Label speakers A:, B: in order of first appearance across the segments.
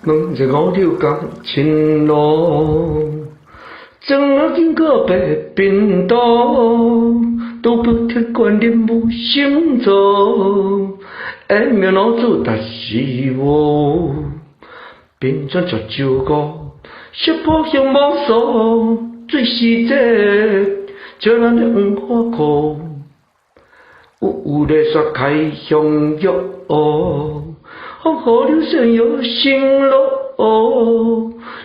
A: 216工勤劳，怎啊经过白冰岛，都不铁观念无心做，下面老子达是我，变成绝招个，识破向无数，最实际，叫咱的黄花裤，有咧说开向药。风雨流水有心路，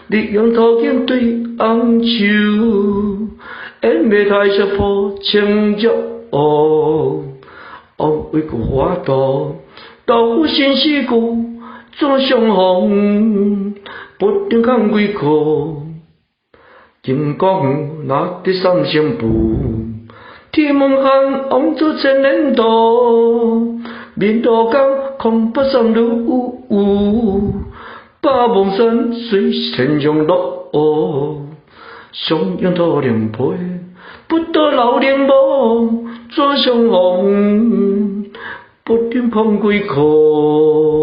A: 烈阳头前对红树，烟灭太少破情欲，王为个花朵，豆腐新世故，怎相逢？不定看归苦，金光拿得三千步，天门汉王做千年度。面多江空不上路，八梦山水千丈路，上阳头凉被，不得老凉梦，怎相逢？不定碰归苦。